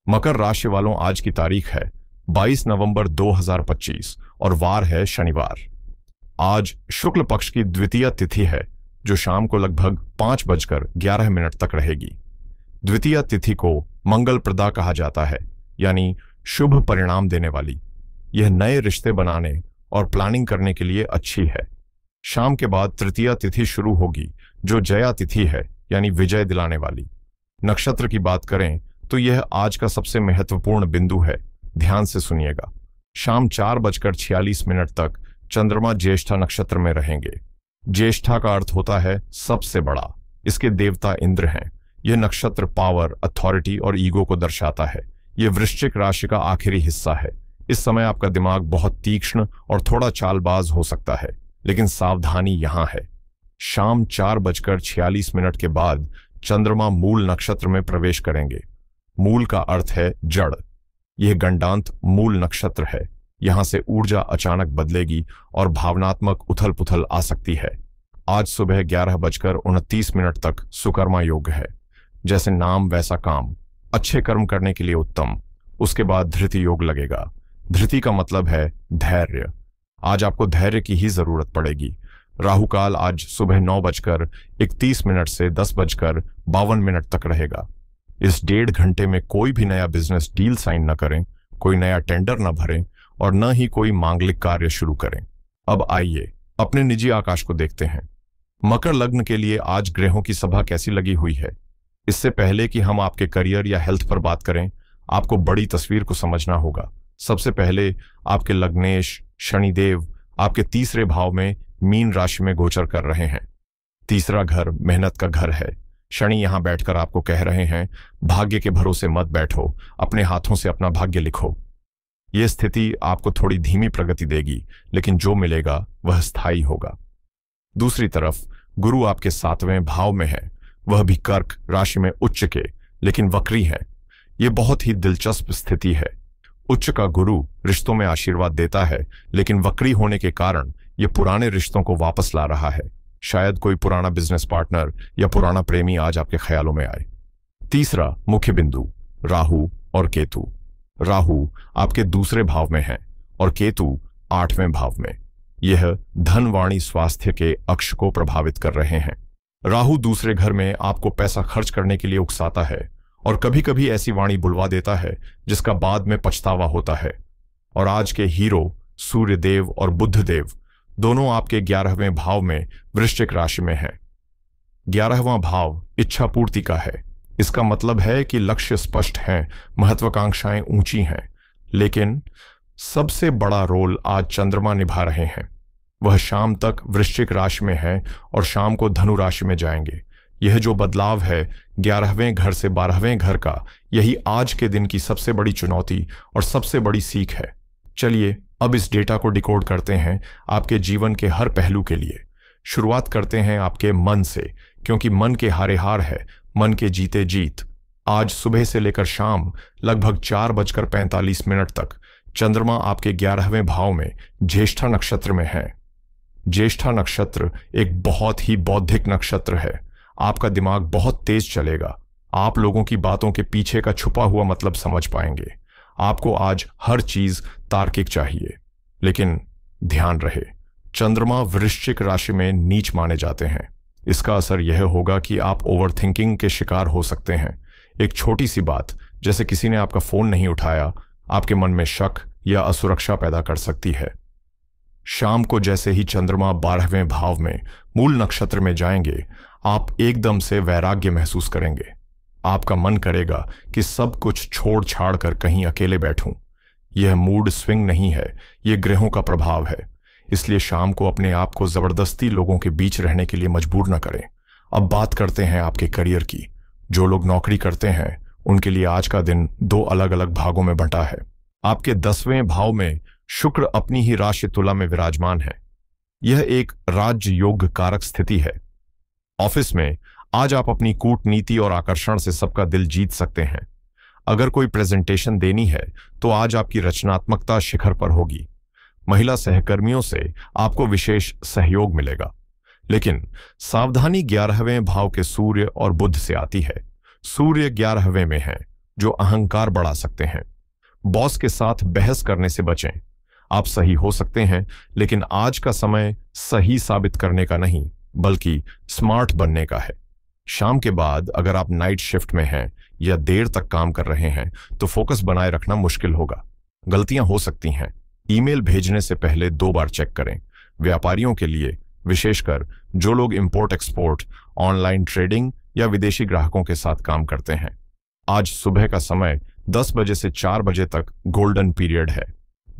मकर राशि वालों, आज की तारीख है 22 नवंबर 2025 और वार है शनिवार। आज शुक्ल पक्ष की द्वितीय तिथि है जो शाम को लगभग 5:11 तक रहेगी। द्वितीय तिथि को मंगल प्रदा कहा जाता है, यानी शुभ परिणाम देने वाली। यह नए रिश्ते बनाने और प्लानिंग करने के लिए अच्छी है। शाम के बाद तृतीय तिथि शुरू होगी जो जया तिथि है, यानी विजय दिलाने वाली। नक्षत्र की बात करें तो यह आज का सबसे महत्वपूर्ण बिंदु है, ध्यान से सुनिएगा। शाम 4:46 तक चंद्रमा ज्येष्ठा नक्षत्र में रहेंगे। ज्येष्ठा का अर्थ होता है सबसे बड़ा। इसके देवता इंद्र हैं। यह नक्षत्र पावर, अथॉरिटी और ईगो को दर्शाता है। यह वृश्चिक राशि का आखिरी हिस्सा है। इस समय आपका दिमाग बहुत तीक्ष्ण और थोड़ा चालबाज हो सकता है, लेकिन सावधानी यहां है। शाम 4:46 के बाद चंद्रमा मूल नक्षत्र में प्रवेश करेंगे। मूल का अर्थ है जड़। यह गंडांत मूल नक्षत्र है। यहां से ऊर्जा अचानक बदलेगी और भावनात्मक उथल पुथल आ सकती है। आज सुबह 11:29 तक सुकर्मा योग है। जैसे नाम वैसा काम, अच्छे कर्म करने के लिए उत्तम। उसके बाद धृति योग लगेगा। धृति का मतलब है धैर्य। आज आपको धैर्य की ही जरूरत पड़ेगी। राहुकाल आज सुबह 9:31 से 10:52 तक रहेगा। इस 1.5 घंटे में कोई भी नया बिजनेस डील साइन न करें, कोई नया टेंडर न भरें और न ही कोई मांगलिक कार्य शुरू करें। अब आइए अपने निजी आकाश को देखते हैं। मकर लग्न के लिए आज ग्रहों की सभा कैसी लगी हुई है। इससे पहले कि हम आपके करियर या हेल्थ पर बात करें, आपको बड़ी तस्वीर को समझना होगा। सबसे पहले आपके लग्नेश शनिदेव आपके तीसरे भाव में मीन राशि में गोचर कर रहे हैं। तीसरा घर मेहनत का घर है। शनि यहां बैठकर आपको कह रहे हैं, भाग्य के भरोसे मत बैठो, अपने हाथों से अपना भाग्य लिखो। यह स्थिति आपको थोड़ी धीमी प्रगति देगी, लेकिन जो मिलेगा वह स्थायी होगा। दूसरी तरफ गुरु आपके 7वें भाव में है, वह भी कर्क राशि में उच्च के, लेकिन वक्री है। यह बहुत ही दिलचस्प स्थिति है। उच्च का गुरु रिश्तों में आशीर्वाद देता है, लेकिन वक्री होने के कारण यह पुराने रिश्तों को वापस ला रहा है। शायद कोई पुराना बिजनेस पार्टनर या पुराना प्रेमी आज आपके ख्यालों में आए। तीसरा मुख्य बिंदु राहु और केतु। राहु आपके दूसरे भाव में है और केतु 8वें भाव में। यह धन वाणी स्वास्थ्य के अक्ष को प्रभावित कर रहे हैं। राहु दूसरे घर में आपको पैसा खर्च करने के लिए उकसाता है और कभी कभी ऐसी वाणी बुलवा देता है जिसका बाद में पछतावा होता है। और आज के हीरो सूर्यदेव और बुधदेव दोनों आपके 11वें भाव में वृश्चिक राशि में हैं। 11वां भाव इच्छा पूर्ति का है। इसका मतलब है कि लक्ष्य स्पष्ट हैं, महत्वाकांक्षाएं ऊंची हैं, लेकिन सबसे बड़ा रोल आज चंद्रमा निभा रहे हैं। वह शाम तक वृश्चिक राशि में है और शाम को धनु राशि में जाएंगे। यह जो बदलाव है 11वें घर से 12वें घर का, यही आज के दिन की सबसे बड़ी चुनौती और सबसे बड़ी सीख है। चलिए अब इस डेटा को डिकोड करते हैं आपके जीवन के हर पहलू के लिए। शुरुआत करते हैं आपके मन से, क्योंकि मन के हारे हार है, मन के जीते जीत। आज सुबह से लेकर शाम लगभग 4:45 तक चंद्रमा आपके 11वें भाव में ज्येष्ठा नक्षत्र में है। ज्येष्ठा नक्षत्र एक बहुत ही बौद्धिक नक्षत्र है। आपका दिमाग बहुत तेज चलेगा। आप लोगों की बातों के पीछे का छुपा हुआ मतलब समझ पाएंगे। आपको आज हर चीज तार्किक चाहिए, लेकिन ध्यान रहे चंद्रमा वृश्चिक राशि में नीच माने जाते हैं। इसका असर यह होगा कि आप ओवरथिंकिंग के शिकार हो सकते हैं। एक छोटी सी बात, जैसे किसी ने आपका फोन नहीं उठाया, आपके मन में शक या असुरक्षा पैदा कर सकती है। शाम को जैसे ही चंद्रमा 12वें भाव में मूल नक्षत्र में जाएंगे, आप एकदम से वैराग्य महसूस करेंगे। आपका मन करेगा कि सब कुछ छोड़ छाड़ कर कहीं अकेले बैठूं। यह मूड स्विंग नहीं है, यह ग्रहों का प्रभाव है। इसलिए शाम को अपने आप को जबरदस्ती लोगों के बीच रहने के लिए मजबूर न करें। अब बात करते हैं आपके करियर की। जो लोग नौकरी करते हैं उनके लिए आज का दिन 2 अलग अलग भागों में बंटा है। आपके 10वें भाव में शुक्र अपनी ही राशि तुला में विराजमान है। यह एक राज्य योग कारक स्थिति है। ऑफिस में आज आप अपनी कूटनीति और आकर्षण से सबका दिल जीत सकते हैं। अगर कोई प्रेजेंटेशन देनी है तो आज आपकी रचनात्मकता शिखर पर होगी। महिला सहकर्मियों से आपको विशेष सहयोग मिलेगा। लेकिन सावधानी 11वें भाव के सूर्य और बुध से आती है। सूर्य 11वें में है जो अहंकार बढ़ा सकते हैं। बॉस के साथ बहस करने से बचें। आप सही हो सकते हैं, लेकिन आज का समय सही साबित करने का नहीं, बल्कि स्मार्ट बनने का है। शाम के बाद अगर आप नाइट शिफ्ट में हैं या देर तक काम कर रहे हैं तो फोकस बनाए रखना मुश्किल होगा। गलतियां हो सकती हैं। ईमेल भेजने से पहले 2 बार चेक करें। व्यापारियों के लिए, विशेषकर जो लोग इंपोर्ट एक्सपोर्ट, ऑनलाइन ट्रेडिंग या विदेशी ग्राहकों के साथ काम करते हैं, आज सुबह का समय 10 बजे से 4 बजे तक गोल्डन पीरियड है।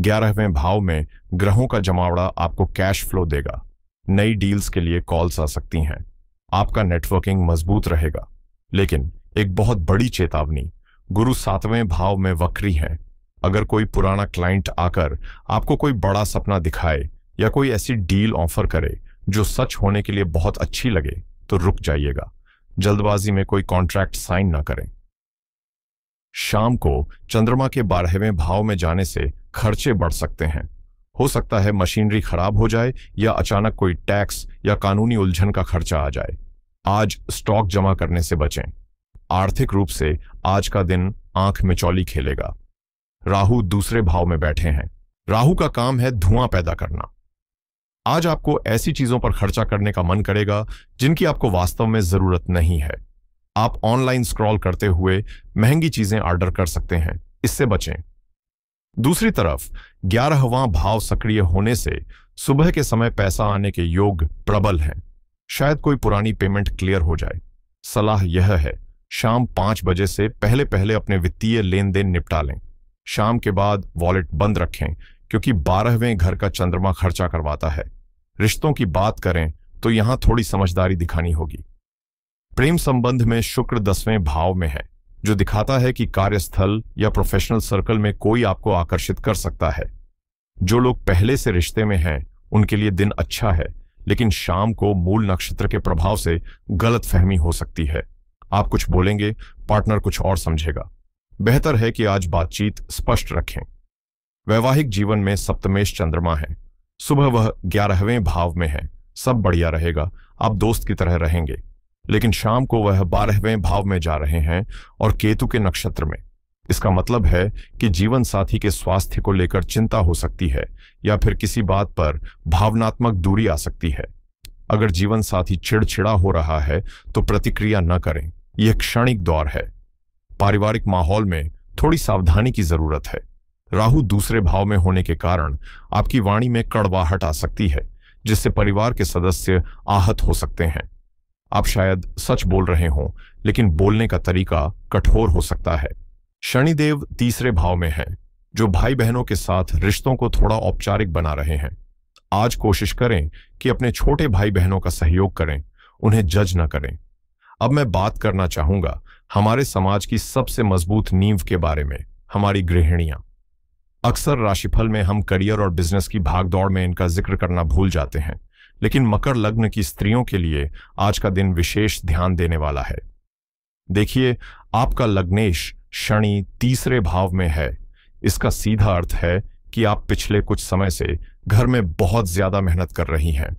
11वें भाव में ग्रहों का जमावड़ा आपको कैश फ्लो देगा। नई डील्स के लिए कॉल्स आ सकती हैं। आपका नेटवर्किंग मजबूत रहेगा। लेकिन एक बहुत बड़ी चेतावनी, गुरु 7वें भाव में वक्री है। अगर कोई पुराना क्लाइंट आकर आपको कोई बड़ा सपना दिखाए या कोई ऐसी डील ऑफर करे जो सच होने के लिए बहुत अच्छी लगे, तो रुक जाइएगा। जल्दबाजी में कोई कॉन्ट्रैक्ट साइन ना करें। शाम को चंद्रमा के 12वें भाव में जाने से खर्चे बढ़ सकते हैं। हो सकता है मशीनरी खराब हो जाए या अचानक कोई टैक्स या कानूनी उलझन का खर्चा आ जाए। आज स्टॉक जमा करने से बचें। आर्थिक रूप से आज का दिन आंख मिचौली खेलेगा। राहु दूसरे भाव में बैठे हैं। राहु का काम है धुआं पैदा करना। आज आपको ऐसी चीजों पर खर्चा करने का मन करेगा जिनकी आपको वास्तव में जरूरत नहीं है। आप ऑनलाइन स्क्रॉल करते हुए महंगी चीजें ऑर्डर कर सकते हैं, इससे बचें। दूसरी तरफ 11वां भाव सक्रिय होने से सुबह के समय पैसा आने के योग प्रबल हैं। शायद कोई पुरानी पेमेंट क्लियर हो जाए। सलाह यह है, शाम 5 बजे से पहले पहले अपने वित्तीय लेन देन निपटा लें। शाम के बाद वॉलेट बंद रखें, क्योंकि 12वें घर का चंद्रमा खर्चा करवाता है। रिश्तों की बात करें तो यहां थोड़ी समझदारी दिखानी होगी। प्रेम संबंध में शुक्र 10वें भाव में है, जो दिखाता है कि कार्यस्थल या प्रोफेशनल सर्कल में कोई आपको आकर्षित कर सकता है। जो लोग पहले से रिश्ते में हैं उनके लिए दिन अच्छा है, लेकिन शाम को मूल नक्षत्र के प्रभाव से गलतफहमी हो सकती है। आप कुछ बोलेंगे, पार्टनर कुछ और समझेगा। बेहतर है कि आज बातचीत स्पष्ट रखें। वैवाहिक जीवन में सप्तमेश चंद्रमा है। सुबह वह 11वें भाव में है। सब बढ़िया रहेगा, आप दोस्त की तरह रहेंगे। लेकिन शाम को वह 12वें भाव में जा रहे हैं और केतु के नक्षत्र में। इसका मतलब है कि जीवन साथी के स्वास्थ्य को लेकर चिंता हो सकती है या फिर किसी बात पर भावनात्मक दूरी आ सकती है। अगर जीवन साथी चिड़चिड़ा हो रहा है तो प्रतिक्रिया न करें, यह क्षणिक दौर है। पारिवारिक माहौल में थोड़ी सावधानी की जरूरत है। राहु दूसरे भाव में होने के कारण आपकी वाणी में कड़वाहट आ सकती है, जिससे परिवार के सदस्य आहत हो सकते हैं। आप शायद सच बोल रहे हों, लेकिन बोलने का तरीका कठोर हो सकता है। शनिदेव तीसरे भाव में है, जो भाई बहनों के साथ रिश्तों को थोड़ा औपचारिक बना रहे हैं। आज कोशिश करें कि अपने छोटे भाई बहनों का सहयोग करें, उन्हें जज न करें। अब मैं बात करना चाहूंगा हमारे समाज की सबसे मजबूत नींव के बारे में, हमारी गृहिणियां। अक्सर राशिफल में हम करियर और बिजनेस की भागदौड़ में इनका जिक्र करना भूल जाते हैं, लेकिन मकर लग्न की स्त्रियों के लिए आज का दिन विशेष ध्यान देने वाला है। देखिए, आपका लग्नेश शनि तीसरे भाव में है। इसका सीधा अर्थ है कि आप पिछले कुछ समय से घर में बहुत ज्यादा मेहनत कर रही हैं।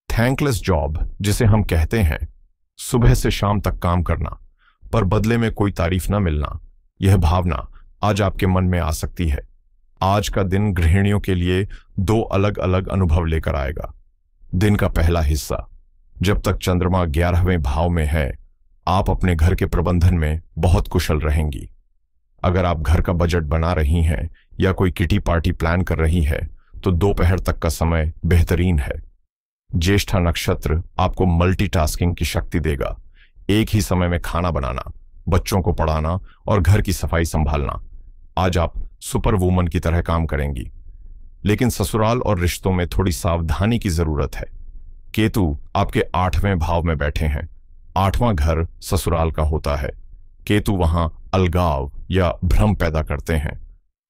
थैंकलेस जॉब जिसे हम कहते हैं, सुबह से शाम तक काम करना पर बदले में कोई तारीफ न मिलना, यह भावना आज आपके मन में आ सकती है। आज का दिन गृहिणियों के लिए 2 अलग अलग अनुभव लेकर आएगा। दिन का पहला हिस्सा, जब तक चंद्रमा 11वें भाव में है, आप अपने घर के प्रबंधन में बहुत कुशल रहेंगी। अगर आप घर का बजट बना रही हैं या कोई किटी पार्टी प्लान कर रही है तो दोपहर तक का समय बेहतरीन है। ज्येष्ठा नक्षत्र आपको मल्टीटास्किंग की शक्ति देगा। एक ही समय में खाना बनाना, बच्चों को पढ़ाना और घर की सफाई संभालना। आज आप सुपर वुमन की तरह काम करेंगी। लेकिन ससुराल और रिश्तों में थोड़ी सावधानी की जरूरत है। केतु आपके 8वें भाव में बैठे हैं। 8वां घर ससुराल का होता है। केतु वहां अलगाव या भ्रम पैदा करते हैं।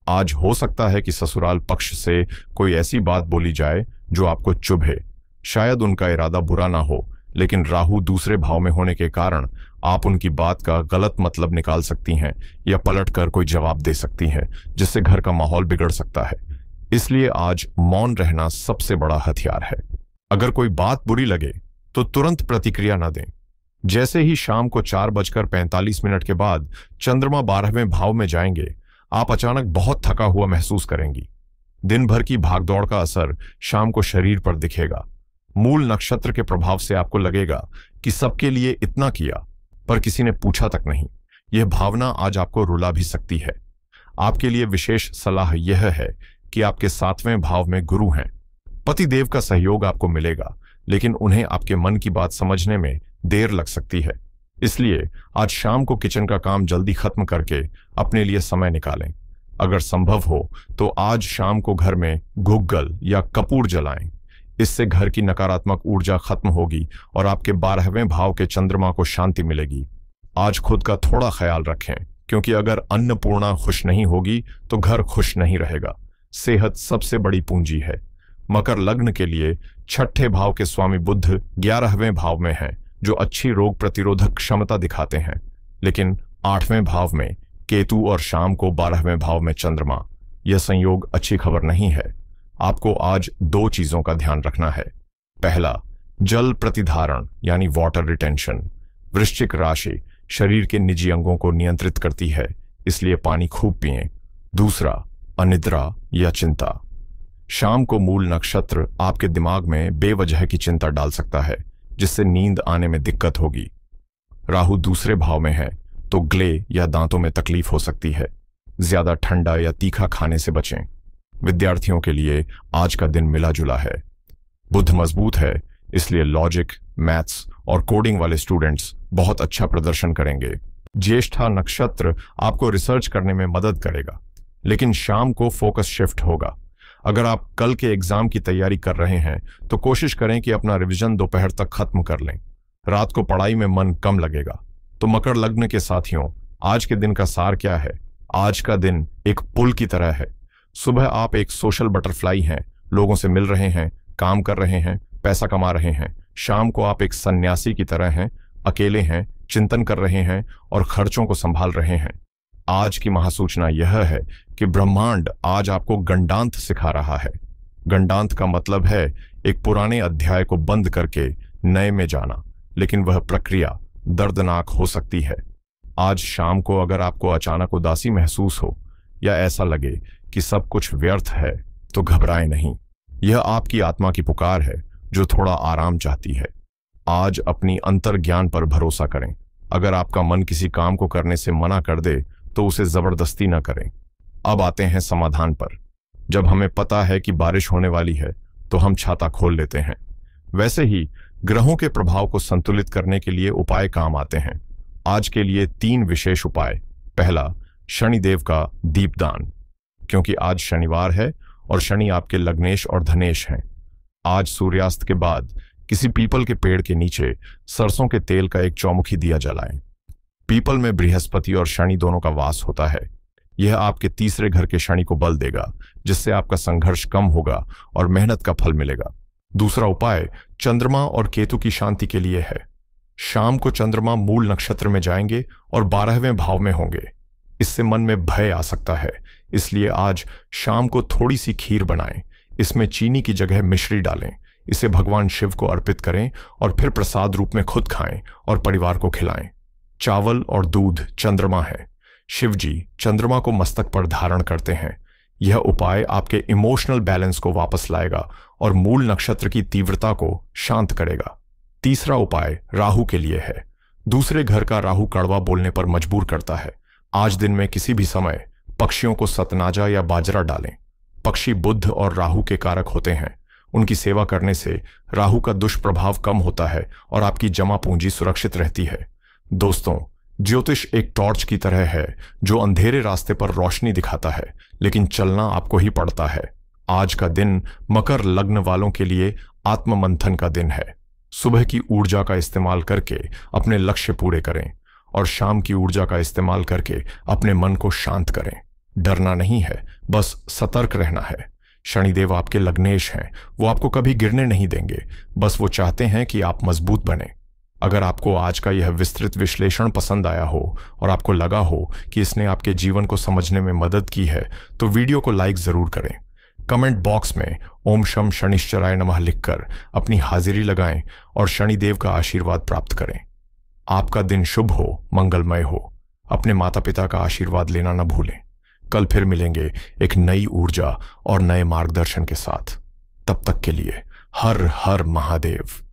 आज हो सकता है कि ससुराल पक्ष से कोई ऐसी बात बोली जाए जो आपको चुभे। शायद उनका इरादा बुरा ना हो, लेकिन राहु दूसरे भाव में होने के कारण आप उनकी बात का गलत मतलब निकाल सकती हैं या पलटकर कोई जवाब दे सकती हैं, जिससे घर का माहौल बिगड़ सकता है। इसलिए आज मौन रहना सबसे बड़ा हथियार है। अगर कोई बात बुरी लगे तो तुरंत प्रतिक्रिया न दें। जैसे ही शाम को 4:45 के बाद चंद्रमा 12वें भाव में जाएंगे, आप अचानक बहुत थका हुआ महसूस करेंगी। दिन भर की भागदौड़ का असर शाम को शरीर पर दिखेगा। मूल नक्षत्र के प्रभाव से आपको लगेगा कि सबके लिए इतना किया, पर किसी ने पूछा तक नहीं। यह भावना आज आपको रुला भी सकती है। आपके लिए विशेष सलाह यह है कि आपके 7वें भाव में गुरु हैं। पतिदेव का सहयोग आपको मिलेगा, लेकिन उन्हें आपके मन की बात समझने में देर लग सकती है। इसलिए आज शाम को किचन का काम जल्दी खत्म करके अपने लिए समय निकालें। अगर संभव हो तो आज शाम को घर में गुग्गल या कपूर जलाएं। इससे घर की नकारात्मक ऊर्जा खत्म होगी और आपके 12वें भाव के चंद्रमा को शांति मिलेगी। आज खुद का थोड़ा ख्याल रखें, क्योंकि अगर अन्नपूर्णा खुश नहीं होगी तो घर खुश नहीं रहेगा। सेहत सबसे बड़ी पूंजी है। मकर लग्न के लिए 6ठे भाव के स्वामी बुध 11वें भाव में हैं, जो अच्छी रोग प्रतिरोधक क्षमता दिखाते हैं। लेकिन 8वें भाव में केतु और शाम को 12वें भाव में चंद्रमा, यह संयोग अच्छी खबर नहीं है। आपको आज 2 चीजों का ध्यान रखना है। पहला, जल प्रतिधारण यानी वाटर रिटेंशन। वृश्चिक राशि शरीर के निजी अंगों को नियंत्रित करती है, इसलिए पानी खूब पिएं। दूसरा, अनिद्रा या चिंता। शाम को मूल नक्षत्र आपके दिमाग में बेवजह की चिंता डाल सकता है, जिससे नींद आने में दिक्कत होगी। राहु दूसरे भाव में है तो ग्ले या दांतों में तकलीफ हो सकती है। ज्यादा ठंडा या तीखा खाने से बचें। विद्यार्थियों के लिए आज का दिन मिला जुला है। बुध मजबूत है, इसलिए लॉजिक, मैथ्स और कोडिंग वाले स्टूडेंट्स बहुत अच्छा प्रदर्शन करेंगे। ज्येष्ठा नक्षत्र आपको रिसर्च करने में मदद करेगा, लेकिन शाम को फोकस शिफ्ट होगा। अगर आप कल के एग्जाम की तैयारी कर रहे हैं तो कोशिश करें कि अपना रिवीजन दोपहर तक खत्म कर लें। रात को पढ़ाई में मन कम लगेगा। तो मकर लग्न के साथियों, आज के दिन का सार क्या है? आज का दिन एक पुल की तरह है। सुबह आप एक सोशल बटरफ्लाई हैं, लोगों से मिल रहे हैं, काम कर रहे हैं, पैसा कमा रहे हैं। शाम को आप एक सन्यासी की तरह हैं, अकेले हैं, चिंतन कर रहे हैं और खर्चों को संभाल रहे हैं। आज की महासूचना यह है कि ब्रह्मांड आज आपको गंडांत सिखा रहा है। गंडांत का मतलब है एक पुराने अध्याय को बंद करके नए में जाना, लेकिन वह प्रक्रिया दर्दनाक हो सकती है। आज शाम को अगर आपको अचानक उदासी महसूस हो या ऐसा लगे कि सब कुछ व्यर्थ है, तो घबराएं नहीं। यह आपकी आत्मा की पुकार है जो थोड़ा आराम चाहती है। आज अपनी अंतर्ज्ञान पर भरोसा करें। अगर आपका मन किसी काम को करने से मना कर दे तो उसे जबरदस्ती न करें। अब आते हैं समाधान पर। जब हमें पता है कि बारिश होने वाली है तो हम छाता खोल लेते हैं। वैसे ही ग्रहों के प्रभाव को संतुलित करने के लिए उपाय काम आते हैं। आज के लिए 3 विशेष उपाय। पहला, शनिदेव का दीपदान, क्योंकि आज शनिवार है और शनि आपके लग्नेश और धनेश हैं। आज सूर्यास्त के बाद किसी पीपल के पेड़ के नीचे सरसों के तेल का एक चौमुखी दिया जलाएं। पीपल में बृहस्पति और शनि दोनों का वास होता है। यह आपके तीसरे घर के शनि को बल देगा, जिससे आपका संघर्ष कम होगा और मेहनत का फल मिलेगा। दूसरा उपाय चंद्रमा और केतु की शांति के लिए है। शाम को चंद्रमा मूल नक्षत्र में जाएंगे और 12वें भाव में होंगे। इससे मन में भय आ सकता है, इसलिए आज शाम को थोड़ी सी खीर बनाएं। इसमें चीनी की जगह मिश्री डालें। इसे भगवान शिव को अर्पित करें और फिर प्रसाद रूप में खुद खाएं और परिवार को खिलाएं। चावल और दूध चंद्रमा है। शिव जी चंद्रमा को मस्तक पर धारण करते हैं। यह उपाय आपके इमोशनल बैलेंस को वापस लाएगा और मूल नक्षत्र की तीव्रता को शांत करेगा। तीसरा उपाय राहु के लिए है। दूसरे घर का राहु कड़वा बोलने पर मजबूर करता है। आज दिन में किसी भी समय पक्षियों को सतनाजा या बाजरा डालें। पक्षी बुध और राहु के कारक होते हैं। उनकी सेवा करने से राहु का दुष्प्रभाव कम होता है और आपकी जमा पूंजी सुरक्षित रहती है। दोस्तों, ज्योतिष एक टॉर्च की तरह है जो अंधेरे रास्ते पर रोशनी दिखाता है, लेकिन चलना आपको ही पड़ता है। आज का दिन मकर लग्न वालों के लिए आत्ममंथन का दिन है। सुबह की ऊर्जा का इस्तेमाल करके अपने लक्ष्य पूरे करें और शाम की ऊर्जा का इस्तेमाल करके अपने मन को शांत करें। डरना नहीं है, बस सतर्क रहना है। शनिदेव आपके लग्नेश हैं। वो आपको कभी गिरने नहीं देंगे, बस वो चाहते हैं कि आप मजबूत बने। अगर आपको आज का यह विस्तृत विश्लेषण पसंद आया हो और आपको लगा हो कि इसने आपके जीवन को समझने में मदद की है, तो वीडियो को लाइक जरूर करें। कमेंट बॉक्स में ओम शम शनिश्चराय नमः लिखकर अपनी हाजिरी लगाएं और शनिदेव का आशीर्वाद प्राप्त करें। आपका दिन शुभ हो, मंगलमय हो। अपने माता पिता का आशीर्वाद लेना न भूलें। कल फिर मिलेंगे एक नई ऊर्जा और नए मार्गदर्शन के साथ। तब तक के लिए हर हर महादेव।